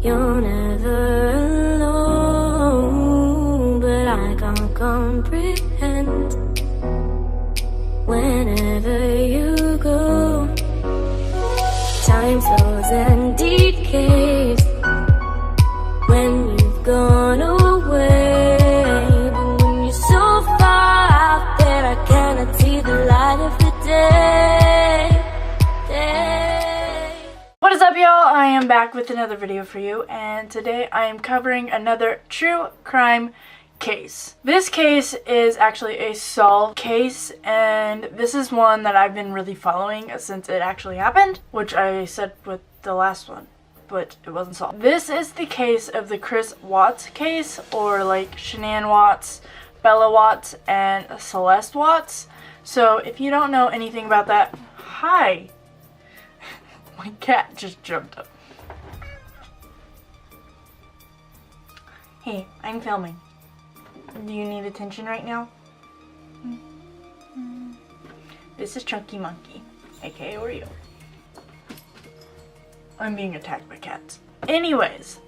You're never alone, but I can't comprehend. Whenever you go, time slows and decays when you've gone away. But when you're so far out there, I cannot see the light of the day. What is up, y'all? I am back with another video for you, and today I am covering another true crime case. This case is actually a solved case, and this is one that I've been really following since it actually happened, which I said with the last one, but it wasn't solved. This is the case of the Chris Watts case, or like Shannon Watts, Bella Watts, and Celeste Watts. So if you don't know anything about that, hi! My cat just jumped up. Hey, I'm filming. Do you need attention right now? This is Chunky Monkey, aka Oreo. I'm being attacked by cats. Anyways,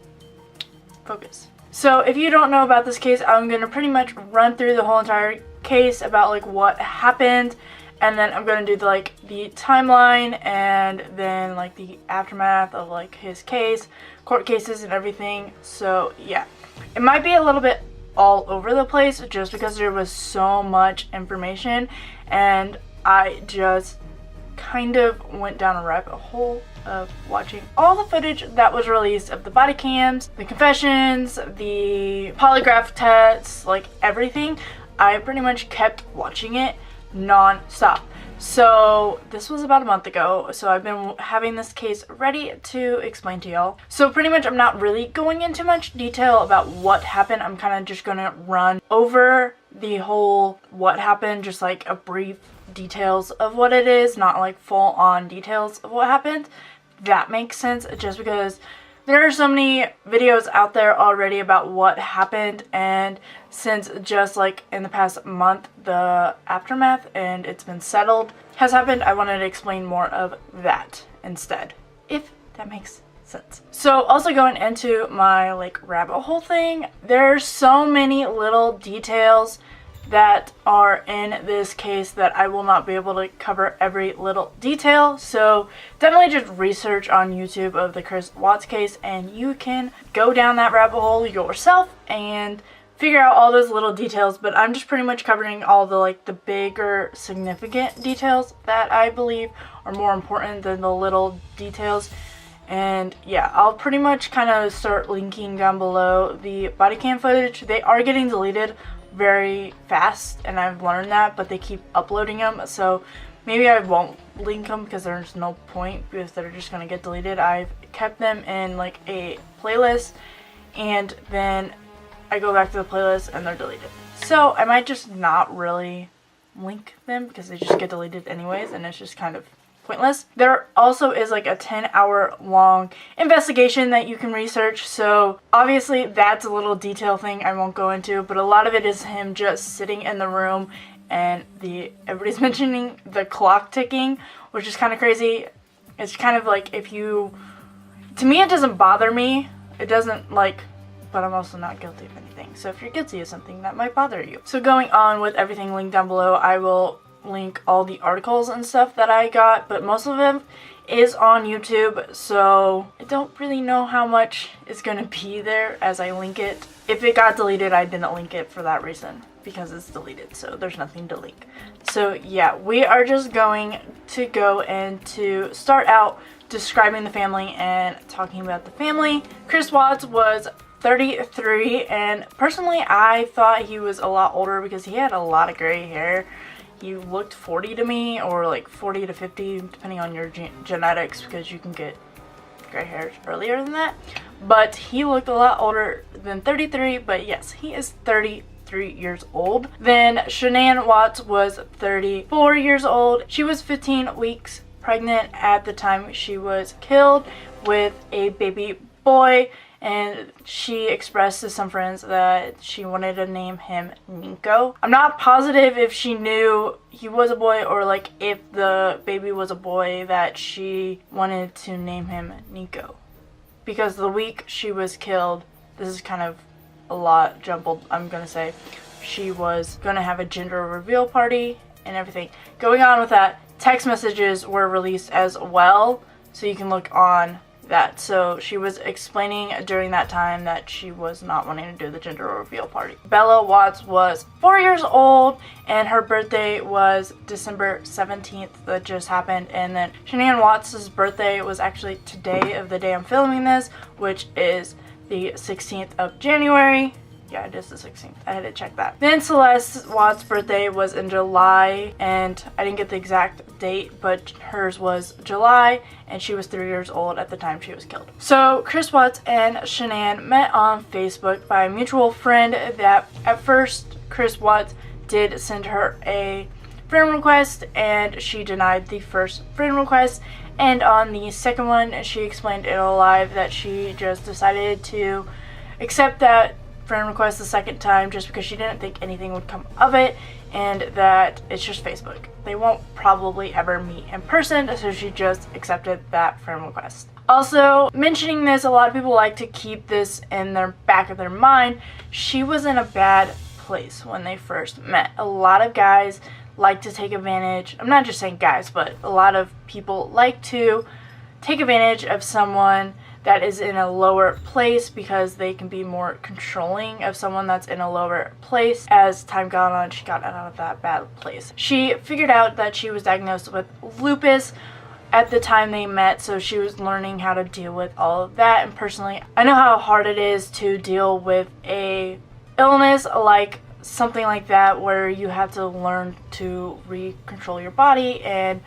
focus. So if you don't know about this case, I'm gonna pretty much run through the whole entire case about like what happened, and then I'm gonna do the timeline, and then like the aftermath of like his case, court cases and everything. So yeah, it might be a little bit all over the place just because there was so much information, and I just kind of went down a rabbit hole of watching all the footage that was released of the body cams, the confessions, the polygraph tests, like everything. I pretty much kept watching it non-stop. So this was about a month ago, so I've been having this case ready to explain to y'all. So pretty much I'm not really going into much detail about what happened. I'm kind of just gonna run over the whole what happened, just like a brief details of what it is, not like full on details of what happened. That makes sense, just because there are so many videos out there already about what happened, and since just like in the past month the aftermath and it's been settled has happened, I wanted to explain more of that instead, if that makes sense. So also going into my like rabbit hole thing, there's so many little details that are in this case that I will not be able to cover every little detail. So definitely just research on YouTube of the Chris Watts case, and you can go down that rabbit hole yourself and figure out all those little details. But I'm just pretty much covering all the like the bigger significant details that I believe are more important than the little details. And yeah, I'll pretty much kind of start linking down below the body cam footage. They are getting deleted very fast, and I've learned that, but they keep uploading them, so maybe I won't link them because there's no point, because they're just gonna get deleted. I've kept them in like a playlist, and then I go back to the playlist and they're deleted. So I might just not really link them because they just get deleted anyways, and it's just kind of pointless. There also is like a 10-hour long investigation that you can research, so obviously that's a little detail thing I won't go into, but a lot of it is him just sitting in the room, and everybody's mentioning the clock ticking, which is kind of crazy. It's kind of like, to me it doesn't bother me, it doesn't like, but I'm also not guilty of anything, so if you're guilty of something that might bother you. So going on with everything linked down below, I will link all the articles and stuff that I got, but most of them is on YouTube, so I don't really know how much is gonna be there as I link it. If it got deleted, I didn't link it for that reason, because it's deleted, so there's nothing to link. So yeah, we are just going to go into start out describing the family and talking about the family. Chris Watts was 33, and personally I thought he was a lot older because he had a lot of gray hair. He looked 40 to me, or like 40 to 50 depending on your genetics, because you can get gray hairs earlier than that. But he looked a lot older than 33, but yes, he is 33 years old. Then Shannon Watts was 34 years old. She was 15 weeks pregnant at the time she was killed with a baby boy, and she expressed to some friends that she wanted to name him Nico. I'm not positive if she knew he was a boy, or like if the baby was a boy that she wanted to name him Nico, because the week she was killed, this is kind of a lot jumbled, I'm gonna say, she was gonna have a gender reveal party and everything. Going on with that, text messages were released as well, so you can look on that. So she was explaining during that time that she was not wanting to do the gender reveal party. Bella Watts was 4 years old and her birthday was December 17th. That just happened. And then Shannon Watts' birthday was actually today of the day I'm filming this, which is the 16th of January. Yeah, it is the 16th. I had to check that. Then Celeste Watts' birthday was in July, and I didn't get the exact date, but hers was July, and she was 3 years old at the time she was killed. So Chris Watts and Shannon met on Facebook by a mutual friend that at first Chris Watts did send her a friend request, and she denied the first friend request. And on the second one, she explained in a live that she just decided to accept that friend request the second time just because she didn't think anything would come of it, and that it's just Facebook. They won't probably ever meet in person, so she just accepted that friend request. Also, mentioning this, a lot of people like to keep this in their back of their mind. She was in a bad place when they first met. A lot of guys like to take advantage, I'm not just saying guys, but a lot of people like to take advantage of someone that is in a lower place because they can be more controlling of someone that's in a lower place. As time got on, she got out of that bad place. She figured out that she was diagnosed with lupus at the time they met, so she was learning how to deal with all of that. And personally, I know how hard it is to deal with a illness like something like that, where you have to learn to control your body and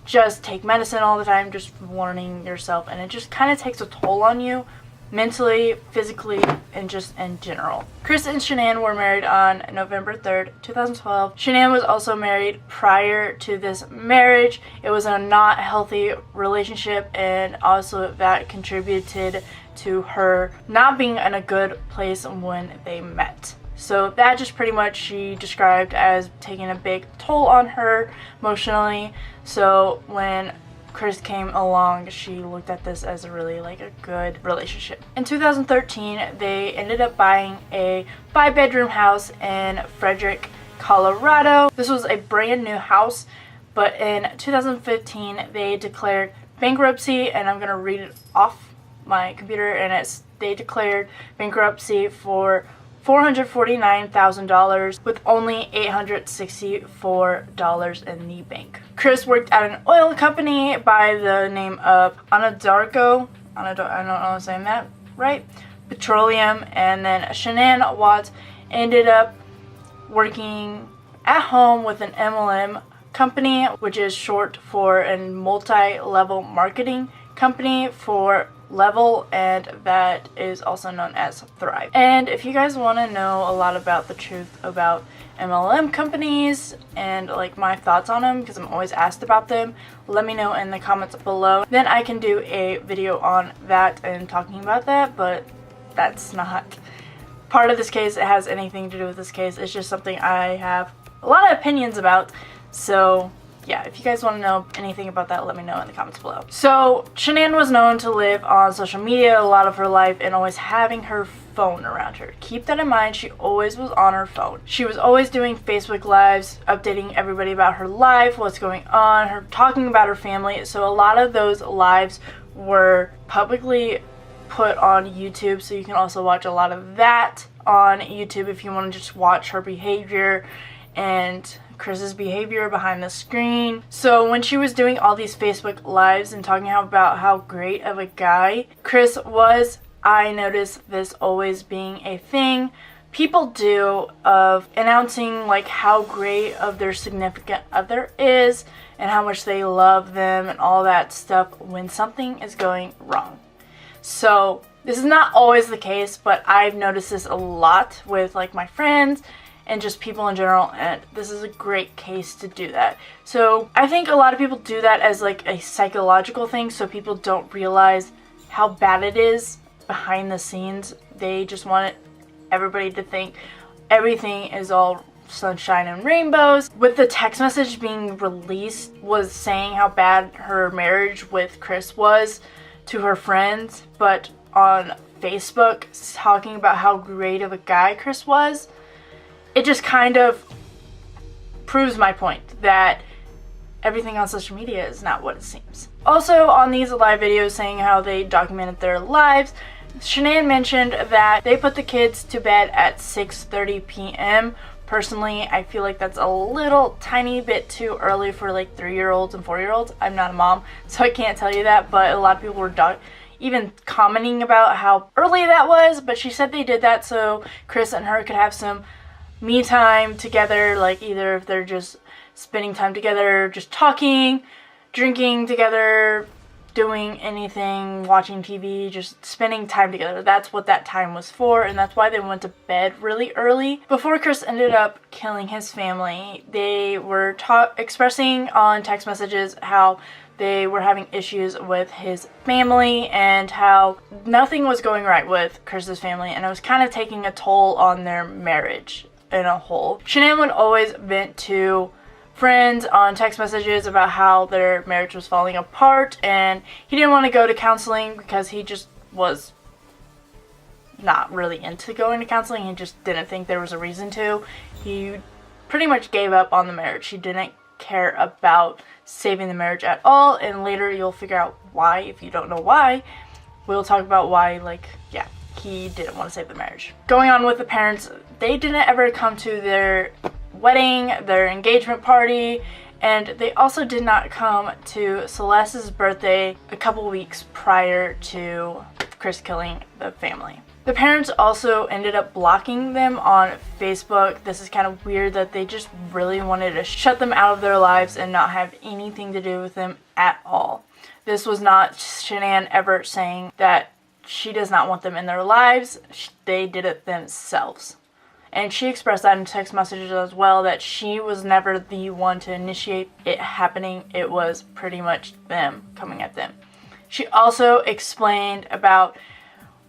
just take medicine all the time, just learning yourself, and it just kind of takes a toll on you mentally, physically, and just in general. Chris and Shannon were married on November 3rd, 2012. Shannon was also married prior to this marriage. It was a not healthy relationship, and also that contributed to her not being in a good place when they met. So that just pretty much she described as taking a big toll on her emotionally. So when Chris came along, she looked at this as really like a good relationship. In 2013, they ended up buying a 5-bedroom house in Frederick, Colorado. This was a brand new house, but in 2015, they declared bankruptcy, and I'm gonna read it off my computer, and they declared bankruptcy for $449,000 with only $864 in the bank. Chris worked at an oil company by the name of Anadarko. I don't know if I'm saying that right. Petroleum. And then Shannon Watts ended up working at home with an MLM company, which is short for a multi-level marketing company for Level, and that is also known as Thrive. And if you guys want to know a lot about the truth about MLM companies and like my thoughts on them, because I'm always asked about them, let me know in the comments below. Then I can do a video on that and talking about that, but that's not part of this case. It has anything to do with this case. It's just something I have a lot of opinions about. So yeah, if you guys want to know anything about that, let me know in the comments below. So Shannon was known to live on social media a lot of her life and always having her phone around her. Keep that in mind, she always was on her phone. She was always doing Facebook lives, updating everybody about her life, what's going on, her talking about her family. So a lot of those lives were publicly put on YouTube, so you can also watch a lot of that on YouTube if you want to just watch her behavior and Chris's behavior behind the screen. So when she was doing all these Facebook lives and talking about how great of a guy Chris was, I noticed this always being a thing people do of announcing like how great of their significant other is and how much they love them and all that stuff when something is going wrong. So this is not always the case, but I've noticed this a lot with like my friends and just people in general, and this is a great case to do that. So I think a lot of people do that as like a psychological thing, so people don't realize how bad it is behind the scenes. They just want everybody to think everything is all sunshine and rainbows. With the text message being released was saying how bad her marriage with Chris was, to her friends, but on Facebook talking about how great of a guy Chris was, it just kind of proves my point that everything on social media is not what it seems. Also, on these live videos saying how they documented their lives, Shannon mentioned that they put the kids to bed at 6:30 p.m. Personally, I feel like that's a little tiny bit too early for like 3-year-olds and 4-year-olds. I'm not a mom, so I can't tell you that, but a lot of people were even commenting about how early that was, but she said they did that so Chris and her could have some me time together, like either if they're just spending time together, just talking, drinking together, doing anything, watching TV, just spending time together. That's what that time was for, and that's why they went to bed really early. Before Chris ended up killing his family, they were expressing on text messages how they were having issues with his family and how nothing was going right with Chris's family, and it was kind of taking a toll on their marriage in a whole. Shannon would always vent to friends on text messages about how their marriage was falling apart, and he didn't want to go to counseling because he just was not really into going to counseling. He just didn't think there was a reason to. He pretty much gave up on the marriage. He didn't care about saving the marriage at all, and later you'll figure out why. If you don't know why, we'll talk about why, he didn't want to save the marriage. Going on with the parents, they didn't ever come to their wedding, their engagement party, and they also did not come to Celeste's birthday a couple weeks prior to Chris killing the family. The parents also ended up blocking them on Facebook. This is kind of weird that they just really wanted to shut them out of their lives and not have anything to do with them at all. This was not Shannon ever saying that she does not want them in their lives. They did it themselves. And she expressed that in text messages as well, that she was never the one to initiate it happening. It was pretty much them coming at them. She also explained about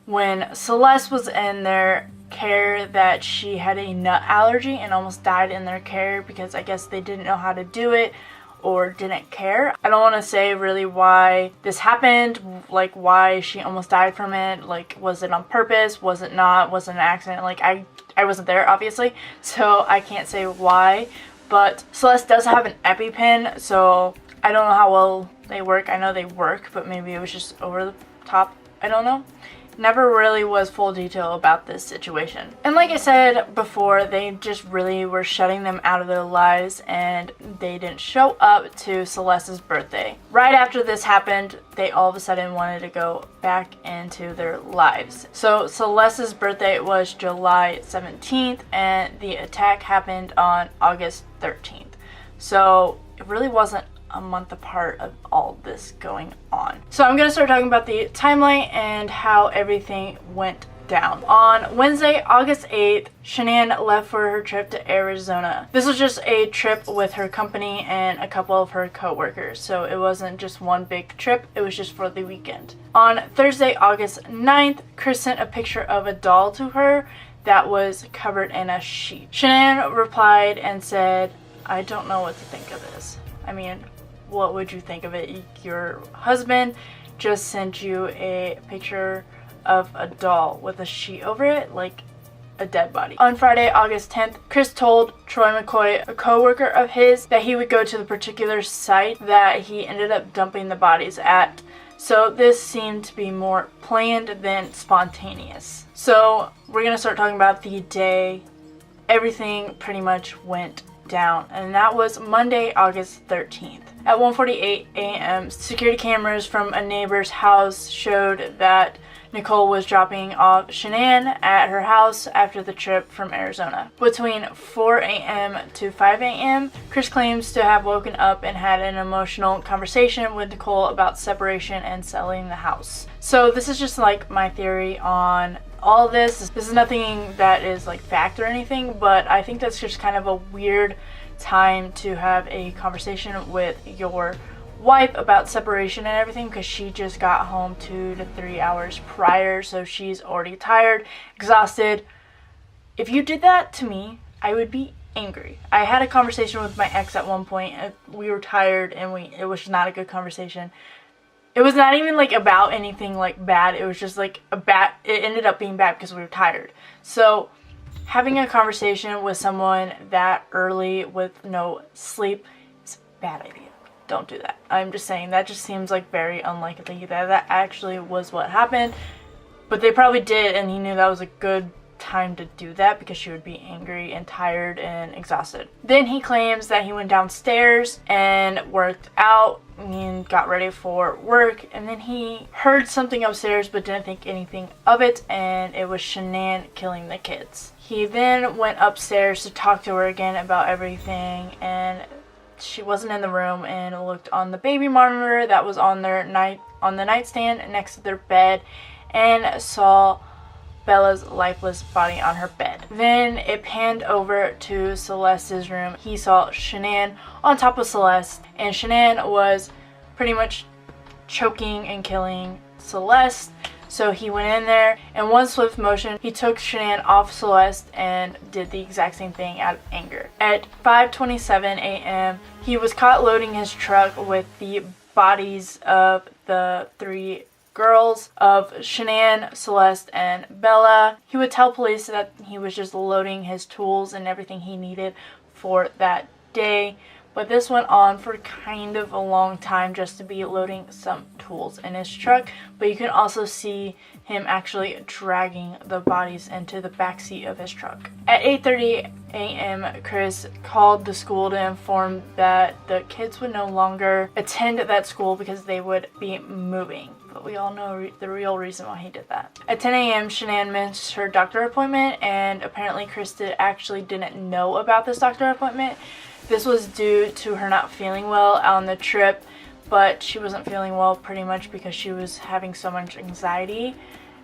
when Celeste was in their care that she had a nut allergy and almost died in their care because I guess they didn't know how to do it or didn't care. I don't want to say really why this happened, like why she almost died from it. Like, was it on purpose? Was it not? Was it an accident? Like, I wasn't there, obviously, so I can't say why. But Celeste does have an EpiPen, so I don't know how well they work. I know they work, but maybe it was just over the top. I don't know. Never really was full detail about this situation. And like I said before, they just really were shutting them out of their lives, and they didn't show up to Celeste's birthday. Right after this happened, they all of a sudden wanted to go back into their lives. So Celeste's birthday was July 17th, and the attack happened on August 13th. So it really wasn't a month apart of all this going on. So I'm going to start talking about the timeline and how everything went down. On Wednesday, August 8th, Shannon left for her trip to Arizona. This was just a trip with her company and a couple of her co-workers, so it wasn't just one big trip, it was just for the weekend. On Thursday, August 9th, Chris sent a picture of a doll to her that was covered in a sheet. Shannon replied and said, "I don't know what to think of this." I mean, what would you think of it? Your husband just sent you a picture of a doll with a sheet over it, like a dead body. On Friday, August 10th, Chris told Troy McCoy, a co-worker of his, that he would go to the particular site that he ended up dumping the bodies at. So this seemed to be more planned than spontaneous. So we're gonna start talking about the day everything pretty much went down, and that was Monday, August 13th. At 1:48 a.m., security cameras from a neighbor's house showed that Nicole was dropping off Shannon at her house after the trip from Arizona. Between 4 a.m. to 5 a.m., Chris claims to have woken up and had an emotional conversation with Nicole about separation and selling the house. So this is just like my theory on all this. This is nothing that is like fact or anything, but I think that's just kind of a weird time to have a conversation with your wife about separation and everything, because she just got home 2 to 3 hours prior, so she's already tired, exhausted. If you did that to me, I would be angry. I had a conversation with my ex at one point. We were tired and it was not a good conversation. It was not even like about anything like bad. It was just like it ended up being bad because we were tired. So having a conversation with someone that early with no sleep is a bad idea. Don't do that. I'm just saying, that just seems like very unlikely that actually was what happened. But they probably did, and he knew that was a good time to do that because she would be angry and tired and exhausted. Then he claims that he went downstairs and worked out and got ready for work, and then he heard something upstairs but didn't think anything of it, and it was Shannon killing the kids. He then went upstairs to talk to her again about everything, and she wasn't in the room, and looked on the baby monitor that was on the nightstand next to their bed and saw Bella's lifeless body on her bed. Then it panned over to Celeste's room. He saw Shannon on top of Celeste, and Shannon was pretty much choking and killing Celeste. So he went in there, and one swift motion, he took Shannon off Celeste and did the exact same thing out of anger. At 5:27 a.m., he was caught loading his truck with the bodies of the 3 girls, of Shannon, Celeste, and Bella. He would tell police that he was just loading his tools and everything he needed for that day. But this went on for kind of a long time, just to be loading some tools in his truck. But you can also see him actually dragging the bodies into the backseat of his truck. At 8:30 a.m., Chris called the school to inform that the kids would no longer attend that school because they would be moving. But we all know the real reason why he did that. At 10 a.m., Shannon missed her doctor appointment, and apparently Chris didn't know about this doctor appointment. This was due to her not feeling well on the trip, but she wasn't feeling well pretty much because she was having so much anxiety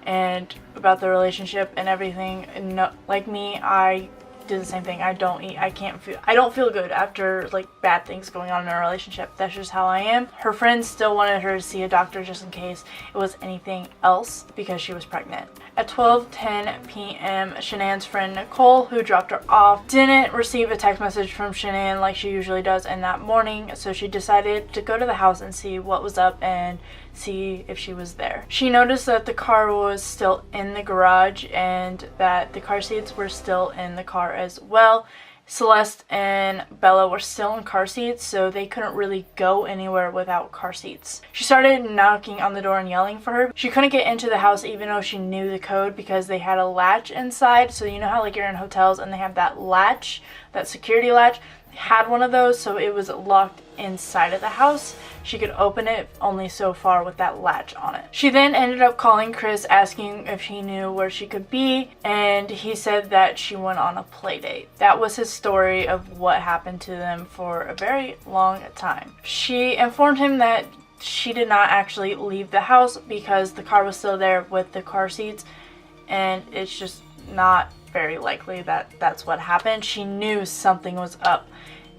and about the relationship and everything. And no, like me, I did the same thing. I don't feel good after like bad things going on in a relationship. That's just how I am. Her friends still wanted her to see a doctor just in case it was anything else because she was pregnant. At 12:10 p.m., Shannon's friend Nicole, who dropped her off, didn't receive a text message from Shannon like she usually does in that morning, so she decided to go to the house and see what was up and see if she was there. She noticed that the car was still in the garage and that the car seats were still in the car as well. Celeste and Bella were still in car seats, so they couldn't really go anywhere without car seats. She started knocking on the door and yelling for her. She couldn't get into the house even though she knew the code because they had a latch inside. So you know how like you're in hotels and they have that latch, that security latch? They had one of those, so it was locked inside of the house. She could open it only so far with that latch on it. She then ended up calling Chris asking if he knew where she could be, and he said that she went on a play date. That was his story of what happened to them for a very long time. She informed him that she did not actually leave the house because the car was still there with the car seats, and it's just not very likely that that's what happened. She knew something was up,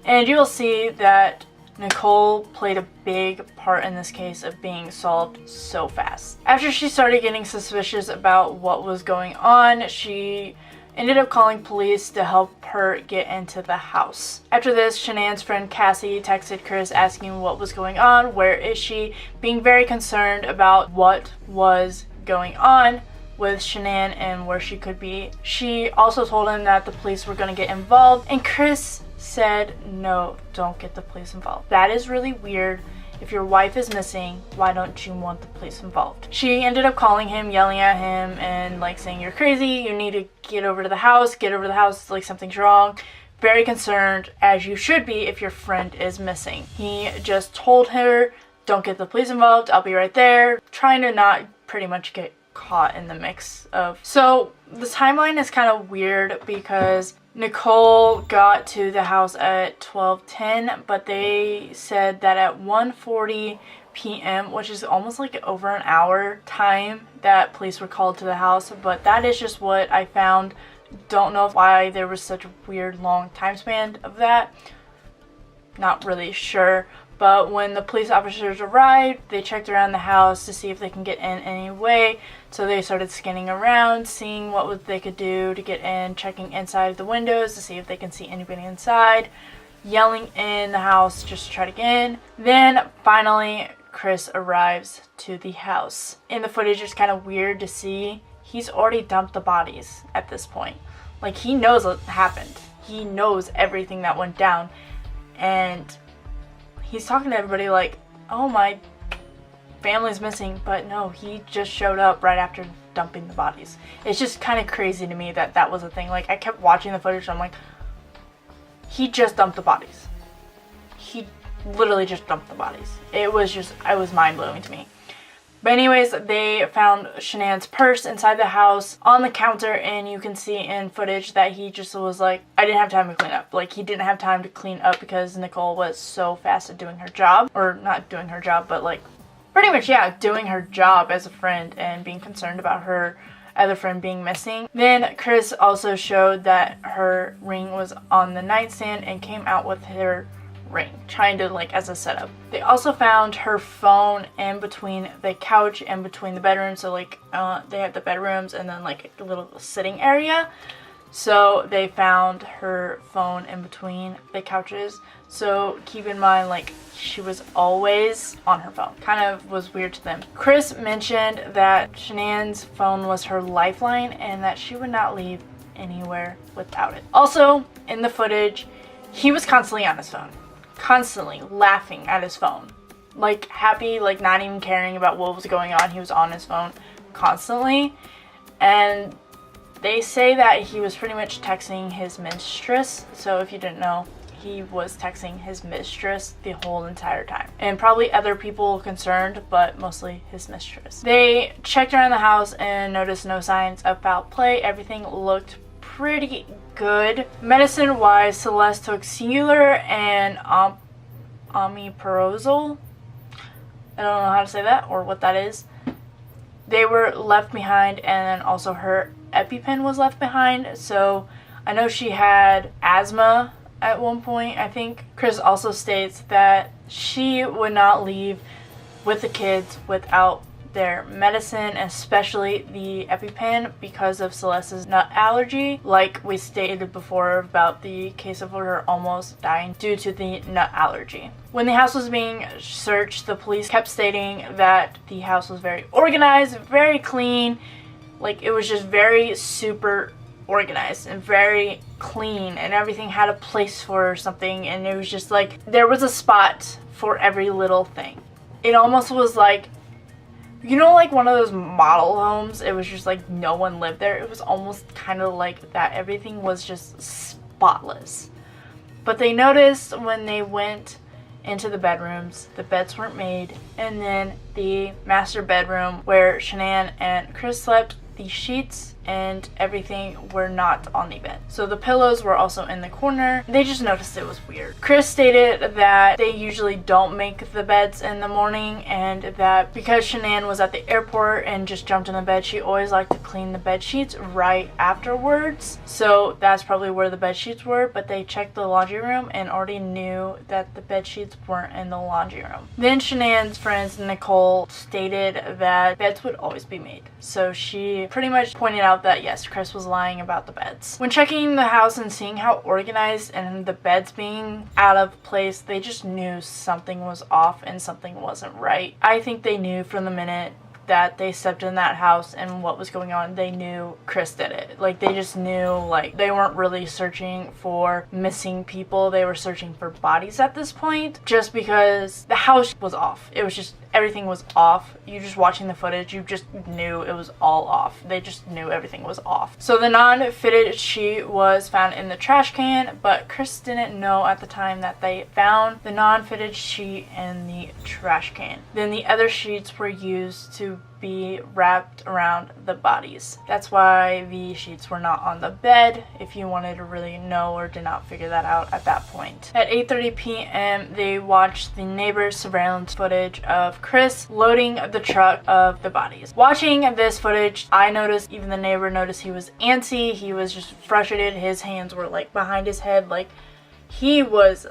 and you'll see that Nicole played a big part in this case of being solved so fast. After she started getting suspicious about what was going on, she ended up calling police to help her get into the house. After this, Shannon's friend Cassie texted Chris asking what was going on, where is she, being very concerned about what was going on with Shannon and where she could be. She also told him that the police were going to get involved, and Chris said, no, don't get the police involved. That is really weird. If your wife is missing, why don't you want the police involved? She ended up calling him, yelling at him, and like saying, you're crazy, you need to get over to the house, like something's wrong. Very concerned, as you should be if your friend is missing. He just told her, don't get the police involved, I'll be right there, trying to not pretty much get caught in the mix of. So the timeline is kind of weird because Nicole got to the house at 12:10, but they said that at 1:40 p.m., which is almost like over an hour time, that police were called to the house. But that is just what I found. Don't know why there was such a weird long time span of that. Not really sure. But when the police officers arrived, they checked around the house to see if they can get in any way. So they started scanning around, seeing what they could do to get in, checking inside the windows to see if they can see anybody inside, yelling in the house just to try to get in. Then finally, Chris arrives to the house. In the footage, it's kind of weird to see he's already dumped the bodies at this point. Like, he knows what happened. He knows everything that went down. And he's talking to everybody like, oh, my family's missing. But no, he just showed up right after dumping the bodies. It's just kind of crazy to me that that was a thing. Like, I kept watching the footage and I'm like, he just dumped the bodies. He literally just dumped the bodies. It was mind-blowing to me. But anyways, they found Shannon's purse inside the house on the counter, and you can see in footage that he just was like, I didn't have time to clean up. Like, he didn't have time to clean up because Nicole was so fast at doing her job. Or not doing her job, but like, pretty much, yeah, doing her job as a friend and being concerned about her other friend being missing. Then Chris also showed that her ring was on the nightstand and came out with her ring, trying to, like, as a setup. They also found her phone in between the couch and between the bedrooms. So like, they have the bedrooms and then like a little sitting area. So they found her phone in between the couches. So keep in mind, like, she was always on her phone. Kind of was weird to them. Chris mentioned that Shannon's phone was her lifeline and that she would not leave anywhere without it. Also, in the footage, he was constantly on his phone. Constantly laughing at his phone. Like, happy, like, not even caring about what was going on. He was on his phone constantly. And they say that he was pretty much texting his mistress. So if you didn't know, he was texting his mistress the whole entire time. And probably other people concerned, but mostly his mistress. They checked around the house and noticed no signs of foul play. Everything looked pretty good. Medicine wise, Celeste took Cellular and Omeprazole. I don't know how to say that or what that is. They were left behind, and then also her EpiPen was left behind. So I know she had asthma at one point, I think. Chris also states that she would not leave with the kids without their medicine, especially the EpiPen, because of Celeste's nut allergy, like we stated before about the case of her almost dying due to the nut allergy. When the house was being searched, the police kept stating that the house was very organized, very clean, like it was just very super organized and very clean, and everything had a place for something, and it was just like there was a spot for every little thing. It almost was like, you know, like one of those model homes, it was just like no one lived there. It was almost kind of like that. Everything was just spotless. But they noticed when they went into the bedrooms, the beds weren't made, and then the master bedroom where Shannon and Chris slept, the sheets and everything were not on the bed. So the pillows were also in the corner. They just noticed it was weird. Chris stated that they usually don't make the beds in the morning, and that because Shannon was at the airport and just jumped in the bed, she always liked to clean the bed sheets right afterwards. So that's probably where the bed sheets were, but they checked the laundry room and already knew that the bed sheets weren't in the laundry room. Then Shannon's friends Nicole stated that beds would always be made. So she pretty much pointed out that yes, Chris was lying about the beds. When checking the house and seeing how organized and the beds being out of place, they just knew something was off and something wasn't right. I think they knew from the minute that they stepped in that house and what was going on. They knew Chris did it. Like, they just knew, like, they weren't really searching for missing people. They were searching for bodies at this point, just because the house was off. It was just, everything was off. You just watching the footage, you just knew it was all off. They just knew everything was off. So the non-fitted sheet was found in the trash can, but Chris didn't know at the time that they found the non-fitted sheet in the trash can. Then the other sheets were used to be wrapped around the bodies. That's why the sheets were not on the bed, if you wanted to really know or did not figure that out at that point. At 8:30 p.m. they watched the neighbor's surveillance footage of Chris loading the truck of the bodies. Watching this footage, I noticed, even the neighbor noticed, he was antsy. He was just frustrated. His hands were like behind his head, like he was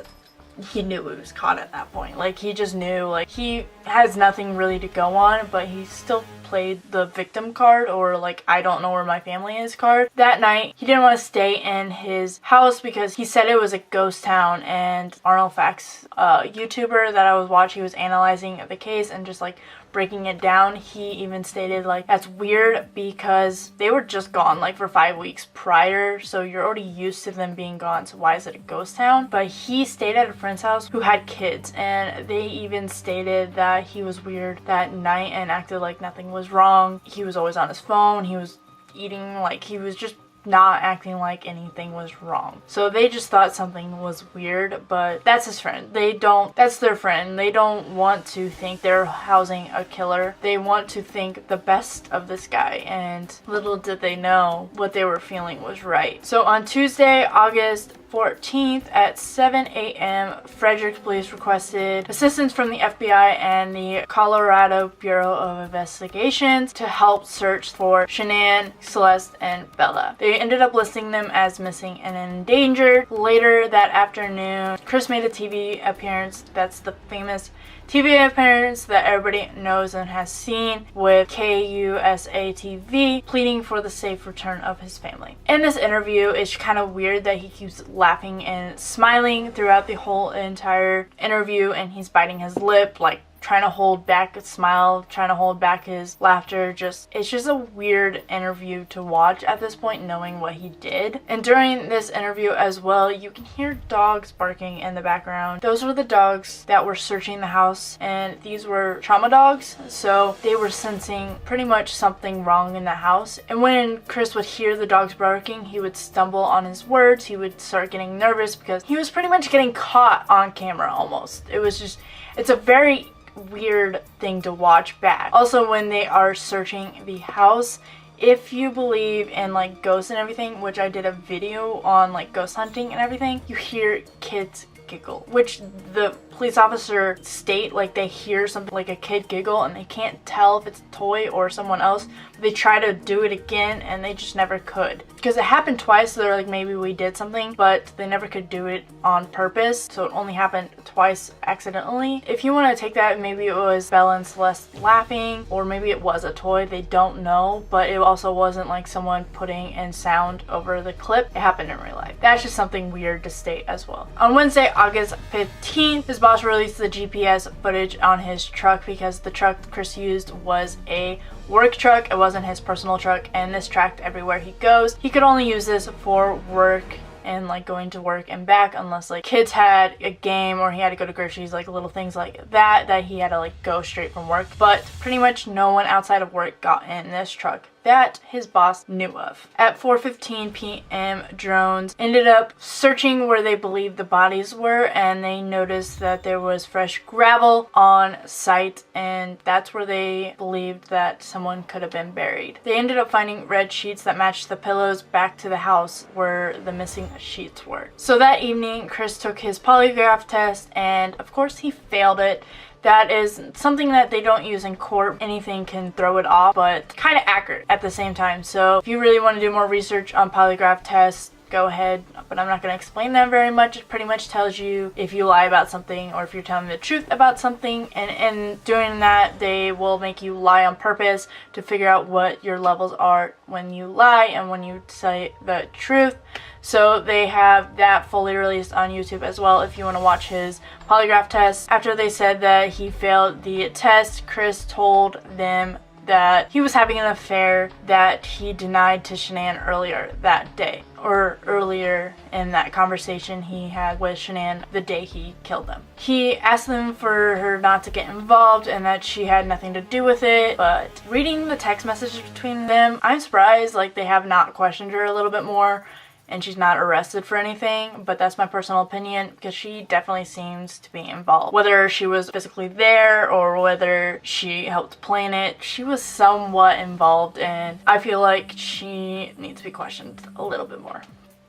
he knew he was caught at that point. Like, he just knew, like, he has nothing really to go on, but he still played the victim card, or like, I don't know where my family is card. That night, he didn't want to stay in his house because he said it was a ghost town, and Arnold Facts, YouTuber that I was watching, was analyzing the case and just like breaking it down. He even stated like, that's weird because they were just gone like for 5 weeks prior, so you're already used to them being gone, so why is it a ghost town? But he stayed at a friend's house who had kids, and they even stated that he was weird that night and acted like nothing was wrong. He was always on his phone, he was eating, like he was just not acting like anything was wrong. So they just thought something was weird, but that's his friend. That's their friend. They don't want to think they're housing a killer. They want to think the best of this guy, and little did they know what they were feeling was right. So on Tuesday, August 14th at 7 a.m., Frederick police requested assistance from the FBI and the Colorado Bureau of Investigations to help search for Shannon, Celeste, and Bella. They ended up listing them as missing and endangered. Later that afternoon, Chris made a TV appearance. That's the famous TV appearance that everybody knows and has seen, with KUSA TV pleading for the safe return of his family. In this interview, it's kind of weird that he keeps laughing and smiling throughout the whole entire interview, and he's biting his lip, like trying to hold back a smile, trying to hold back his laughter. It's just a weird interview to watch at this point, knowing what he did. And during this interview as well, you can hear dogs barking in the background. Those were the dogs that were searching the house, and these were trauma dogs, so they were sensing pretty much something wrong in the house. And when Chris would hear the dogs barking, he would stumble on his words. He would start getting nervous because he was pretty much getting caught on camera almost. It's a very weird thing to watch back. Also, when they are searching the house, if you believe in like ghosts and everything, which I did a video on like ghost hunting and everything, you hear kids giggle, which the police officer state like they hear something like a kid giggle and they can't tell if it's a toy or someone else. But they try to do it again and they just never could, because it happened twice, so they're like, maybe we did something, but they never could do it on purpose, so it only happened twice accidentally. If you want to take that, maybe it was Bella and Celeste laughing, or maybe it was a toy, they don't know, but it also wasn't like someone putting in sound over the clip. It happened in real life. That's just something weird to state as well. On Wednesday, August 15th, his boss released the GPS footage on his truck, because the truck Chris used was a work truck. It wasn't his personal truck, and this tracked everywhere he goes. He could only use this for work and like going to work and back, unless like kids had a game or he had to go to groceries, like little things like that he had to like go straight from work. But pretty much no one outside of work got in this truck that his boss knew of. At 4:15 p.m., drones ended up searching where they believed the bodies were, and they noticed that there was fresh gravel on site, and that's where they believed that someone could have been buried. They ended up finding red sheets that matched the pillows back to the house where the missing sheets were. So that evening, Chris took his polygraph test, and of course he failed it. That is something that they don't use in court. Anything can throw it off, but kind of accurate at the same time. So if you really want to do more research on polygraph tests, go ahead, but I'm not going to explain them very much. It pretty much tells you if you lie about something or if you're telling the truth about something, and in doing that, they will make you lie on purpose to figure out what your levels are when you lie and when you say the truth. So they have that fully released on YouTube as well if you want to watch his polygraph test. After they said that he failed the test, Chris told them that he was having an affair that he denied to Shannon earlier that day, or earlier in that conversation he had with Shannon the day he killed them. He asked them for her not to get involved and that she had nothing to do with it, but reading the text messages between them, I'm surprised like they have not questioned her a little bit more and she's not arrested for anything, but that's my personal opinion, because she definitely seems to be involved. Whether she was physically there or whether she helped plan it, she was somewhat involved, and I feel like she needs to be questioned a little bit more.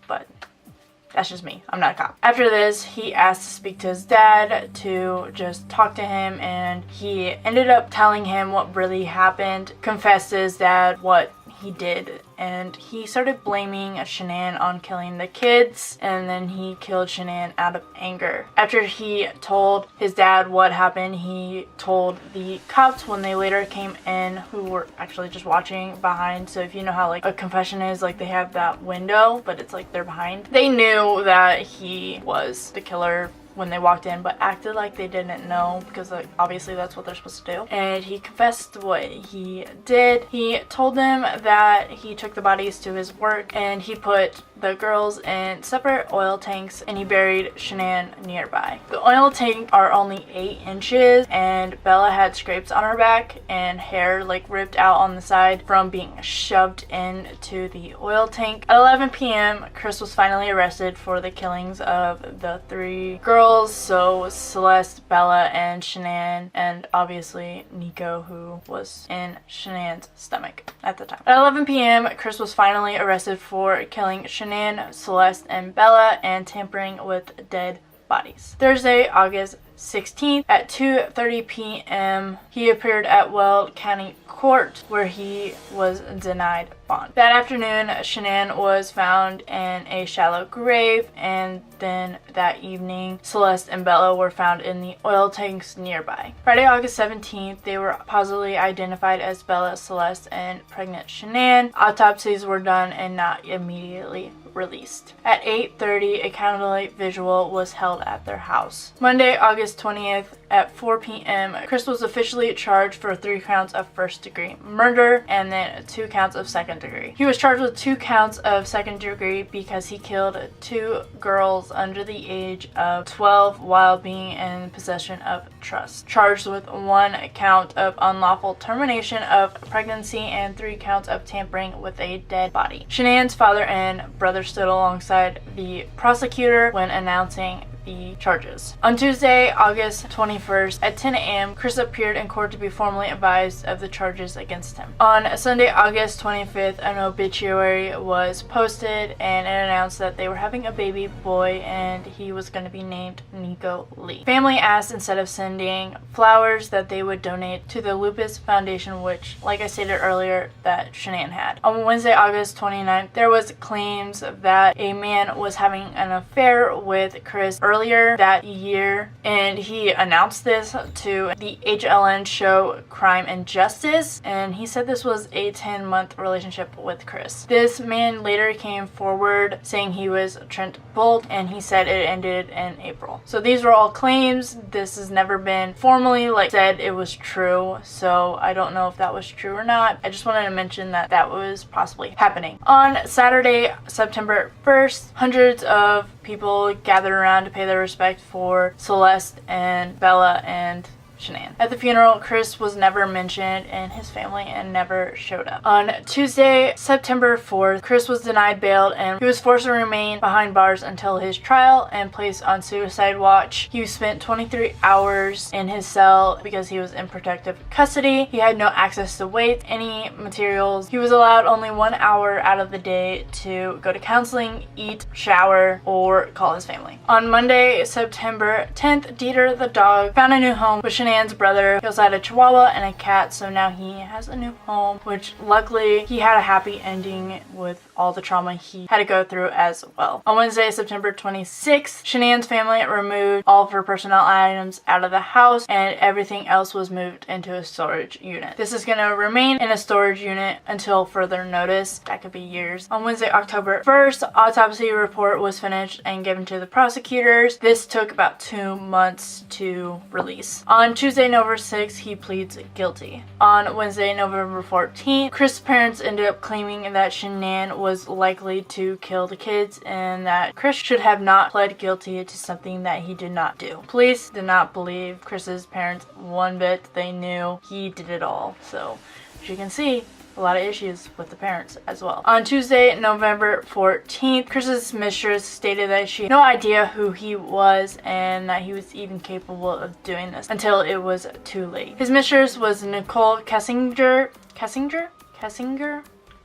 But that's just me. I'm not a cop. After this, he asked to speak to his dad to just talk to him, and he ended up telling him what really happened, confessed to his dad what he did and he started blaming Shannon on killing the kids, and then he killed Shannon out of anger. After he told his dad what happened, he told the cops when they later came in, who were actually just watching behind. So if you know how like a confession is, like they have that window, but it's like they're behind. They knew that he was the killer when they walked in, but acted like they didn't know, because like obviously that's what they're supposed to do. And he confessed what he did. He told them that he took the bodies to his work and he put the girls in separate oil tanks and he buried Shannon nearby. The oil tank are only 8 inches, and Bella had scrapes on her back and hair like ripped out on the side from being shoved into the oil tank. At 11 p.m. Chris was finally arrested for the killings of the 3 girls, so Celeste, Bella, and Shannon, and obviously Nico, who was in Shannon's stomach at the time. At 11 p.m. Chris was finally arrested for killing Shannon, Celeste, and Bella, and tampering with dead bodies. Thursday, August 16th at 2:30 p.m. he appeared at Weld County Court, where he was denied bond. That afternoon, Shannon was found in a shallow grave, and then that evening, Celeste and Bella were found in the oil tanks nearby. Friday, August 17th, they were positively identified as Bella, Celeste, and pregnant Shannon. Autopsies were done and not immediately released. At 8:30, a candlelight vigil was held at their house. Monday, August 20th at 4 p.m., Chris was officially charged for 3 counts of first-degree murder and then 2 counts of second-degree. He was charged with 2 counts of second-degree because he killed 2 girls under the age of 12 while being in possession of trust. Charged with 1 count of unlawful termination of pregnancy and 3 counts of tampering with a dead body. Shannon's father and brother stood alongside the prosecutor when announcing the charges. On Tuesday, August 21st at 10 a.m., Chris appeared in court to be formally advised of the charges against him. On Sunday, August 25th, an obituary was posted and it announced that they were having a baby boy and he was going to be named Nico Lee. Family asked, instead of sending flowers, that they would donate to the Lupus Foundation, which, like I stated earlier, that Shannon had. On Wednesday, August 29th, there was claims that a man was having an affair with Chris earlier that year, and he announced this to the HLN show Crime and Justice, and he said this was a 10-month relationship with Chris. This man later came forward saying he was Trent Bolt, and he said it ended in April. So these were all claims. This has never been formally said it was true, so I don't know if that was true or not. I just wanted to mention that that was possibly happening. On Saturday, September 1st, hundreds of people gathered around to pay their respect for Celeste and Bella and Shannon. At the funeral, Chris was never mentioned and his family and never showed up. On Tuesday, September 4th, Chris was denied bail and he was forced to remain behind bars until his trial and placed on suicide watch. He spent 23 hours in his cell because he was in protective custody. He had no access to weights, any materials. He was allowed only 1 hour out of the day to go to counseling, eat, shower, or call his family. On Monday, September 10th, Dieter the dog found a new home with Shannon brother. He also had a chihuahua and a cat, so now he has a new home, which luckily he had a happy ending with all the trauma he had to go through as well. On Wednesday, September 26th, Shannon's family removed all of her personal items out of the house and everything else was moved into a storage unit. This is going to remain in a storage unit until further notice. That could be years. On Wednesday, October 1st, the autopsy report was finished and given to the prosecutors. This took about 2 months to release. On Tuesday, November 6th, he pleads guilty. On Wednesday, November 14th, Chris' parents ended up claiming that Shannon was likely to kill the kids and that Chris should have not pled guilty to something that he did not do. Police did not believe Chris's parents one bit. They knew he did it all. So, as you can see, a lot of issues with the parents as well. On Tuesday, November 14th, Chris's mistress stated that she had no idea who he was and that he was even capable of doing this until it was too late. His mistress was Nicole Kessinger.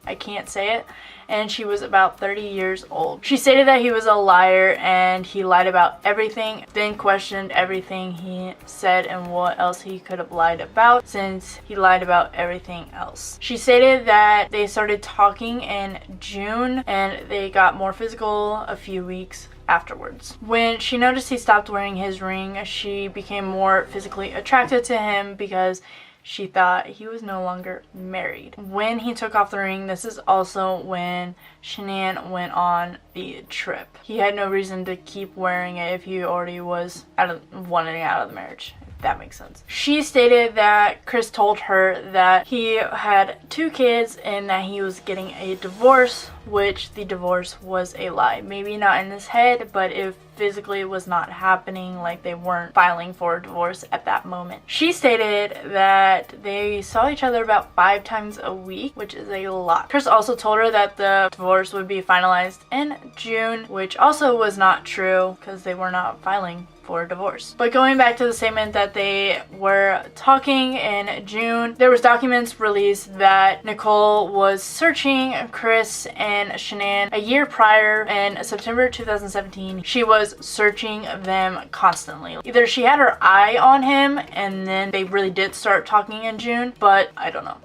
I can't say it, and she was about 30 years old. She stated that he was a liar and he lied about everything, then questioned everything he said and what else he could have lied about, since he lied about everything else. She stated that they started talking in June and they got more physical a few weeks afterwards. When she noticed he stopped wearing his ring, she became more physically attracted to him because she thought he was no longer married. When he took off the ring, this is also when Shannon went on the trip. He had no reason to keep wearing it if he already was wanting out of the marriage, if that makes sense. She stated that Chris told her that he had 2 kids and that he was getting a divorce, which the divorce was a lie. Maybe not in his head, but if physically it was not happening, like they weren't filing for a divorce at that moment. She stated that they saw each other about 5 times a week, which is a lot. Chris also told her that the divorce would be finalized in June, which also was not true because they were not filing for a divorce. But going back to the statement that they were talking in June, there was documents released that Nicole was searching Chris and Shannon a year prior. In September 2017, she was searching them constantly. Either she had her eye on him and then they really did start talking in June, but I don't know.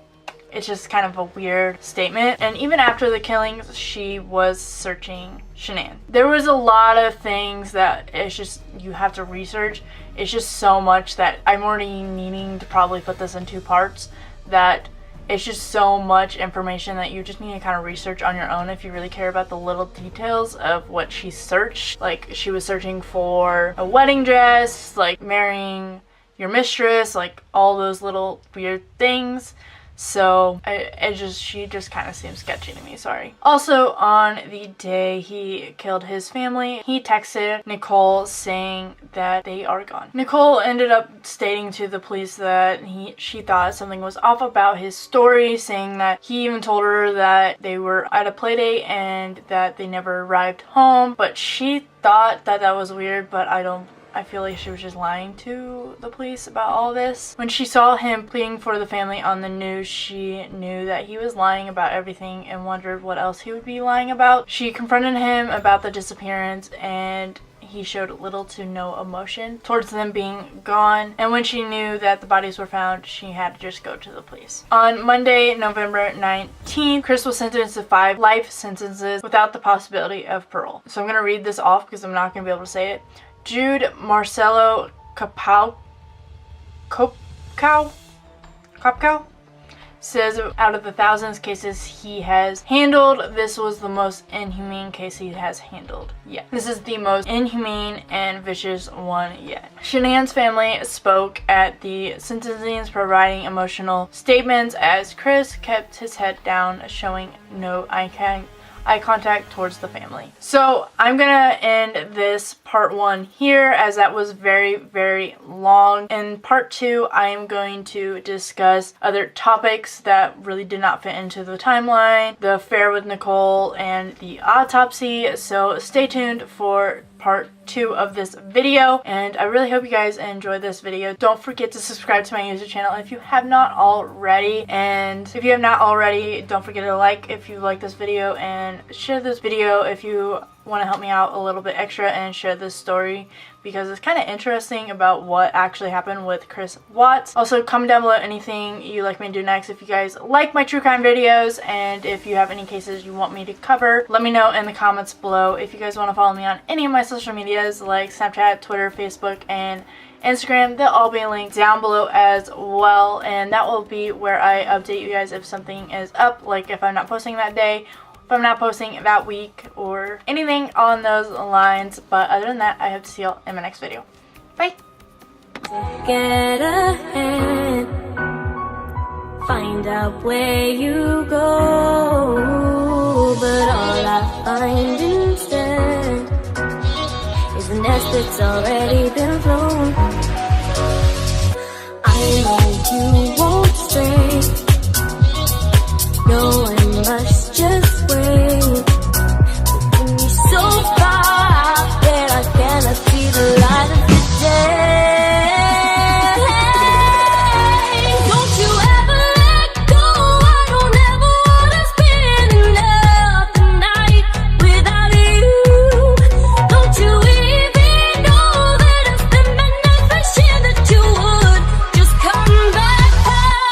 It's just kind of a weird statement. And even after the killings, she was searching Shannon. There was a lot of things that it's just, you have to research. It's just so much that I'm already needing to probably put this in 2 parts, that it's just so much information that you just need to kind of research on your own if you really care about the little details of what she searched. Like, she was searching for a wedding dress, like marrying your mistress, like all those little weird things. So she just kind of seems sketchy to me, sorry. Also, on the day he killed his family, he texted Nicole saying that they are gone. Nicole ended up stating to the police that she thought something was off about his story, saying that he even told her that they were at a play date and that they never arrived home, but she thought that that was weird, but I feel like she was just lying to the police about all this. When she saw him pleading for the family on the news, she knew that he was lying about everything and wondered what else he would be lying about. She confronted him about the disappearance and he showed little to no emotion towards them being gone. And when she knew that the bodies were found, she had to just go to the police. On Monday, November 19th, Chris was sentenced to 5 life sentences without the possibility of parole. So I'm going to read this off because I'm not going to be able to say it. Jude Marcelo Kopkow says out of the thousands of cases he has handled, this was the most inhumane case he has handled yet. This is the most inhumane and vicious one yet. Shannon's family spoke at the sentencing, providing emotional statements as Chris kept his head down, showing no eye contact towards the family. So I'm gonna end this part 1 here, as that was very, very long. In part 2, I am going to discuss other topics that really did not fit into the timeline, the affair with Nicole, and the autopsy. So stay tuned for part 2 of this video, and I really hope you guys enjoyed this video. Don't forget to subscribe to my YouTube channel if you have not already, and if you have not already, don't forget to like if you like this video, and share this video if you want to help me out a little bit extra and share this story, because it's kind of interesting about what actually happened with Chris Watts. Also, comment down below anything you'd like me to do next. If you guys like my true crime videos, and if you have any cases you want me to cover, let me know in the comments below. If you guys want to follow me on any of my social medias like Snapchat, Twitter, Facebook, and Instagram, they'll all be linked down below as well, and that will be where I update you guys if something is up, like if I'm not posting that day, if I'm not posting that week, or anything on those lines. But other than that, I hope to see y'all in my next video. Bye! Get ahead, find out where you go, but all I find instead is a nest that's already been flown. I know you won't stray, no one must just wait. But when you're so far out there, I cannot see the light of the day.